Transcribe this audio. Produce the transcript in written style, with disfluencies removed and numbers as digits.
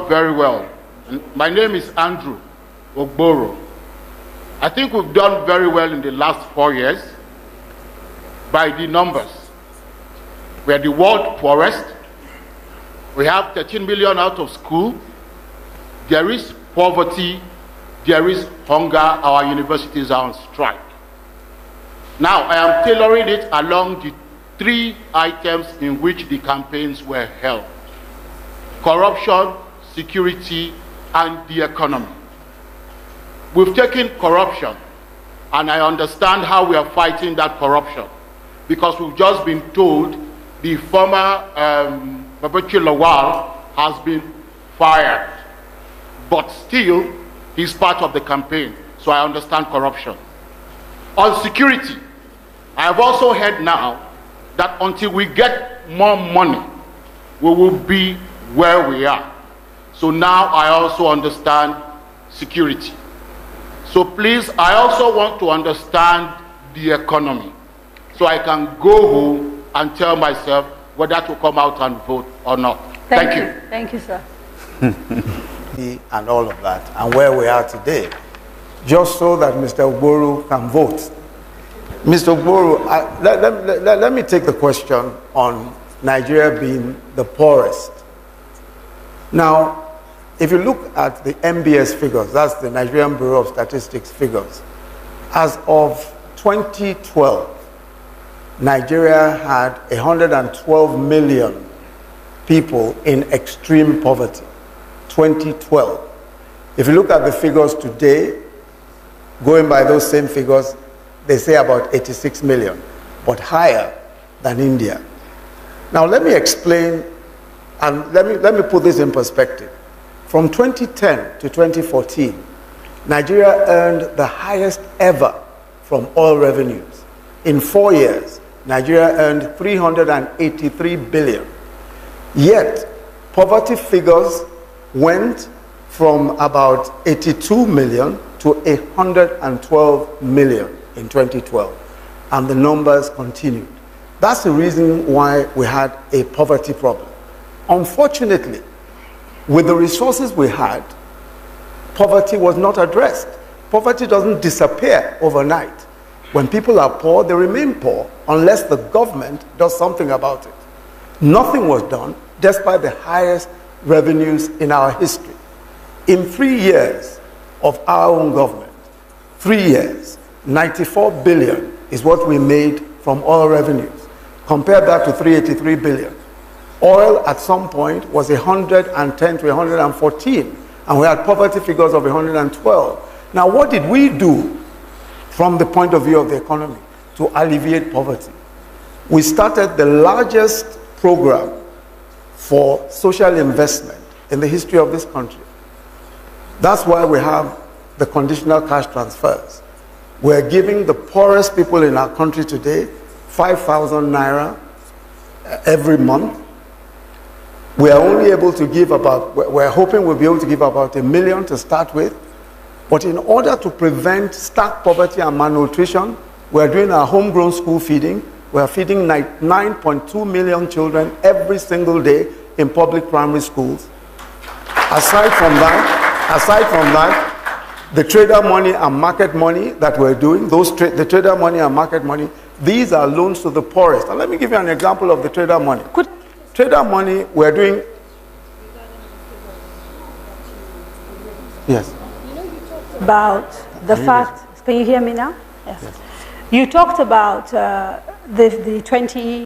very well. My name is Andrew Ogboro. I think we've done very well in the last 4 years by the numbers. We are the world poorest. We have 13 million out of school. There is poverty. There is hunger. Our universities are on strike. Now, I am tailoring it along the 3 items in which the campaigns were held: corruption, security, and the economy. We've taken corruption, and I understand how we are fighting that corruption, because we've just been told the former Babachi Lawal has been fired, but still he's part of the campaign, so I understand corruption. On security, I have also heard now that until we get more money, we will be where we are. So now I also understand security. So please, I also want to understand the economy, so I can go home and tell myself whether to come out and vote or not. Thank you. Thank you, sir. And all of that, and where we are today, just so that Mr. Ogboro can vote. Mr. Ogboro, let me take the question on Nigeria being the poorest. Now, if you look at the MBS figures, that's the Nigerian Bureau of Statistics figures, as of 2012, Nigeria had 112 million people in extreme poverty. 2012. If you look at the figures today, going by those same figures, they say about 86 million, but higher than India. Now let me explain, and let me put this in perspective. From 2010 to 2014, Nigeria earned the highest ever from oil revenues. In 4 years, Nigeria earned 383 billion. Yet, poverty figures went from about 82 million to 112 million in 2012, and the numbers continued. That's the reason why we had a poverty problem. Unfortunately, with the resources we had, poverty was not addressed. Poverty doesn't disappear overnight. When people are poor, they remain poor unless the government does something about it. Nothing was done, despite the highest revenues in our history. In 3 years of our own government, 3 years, 94 billion is what we made from oil revenues. Compare that to 383 billion. Oil at some point was 110 to 114, and we had poverty figures of 112. Now, what did we do from the point of view of the economy to alleviate poverty? We started the largest program for social investment in the history of this country. That's why we have the conditional cash transfers. We're giving the poorest people in our country today 5,000 naira every month. We are only able to give about, we're hoping we'll be able to give about 1 million to start with. But in order to prevent stark poverty and malnutrition, we're doing our homegrown school feeding. We're feeding 9.2 million children every single day in public primary schools. Aside from that, the trader money and market money that we're doing, the trader money and market money, these are loans to the poorest. And let me give you an example of the trader money. Trader money, we're doing... Yes. About the fact, can you hear me now? Yes. You talked about the 20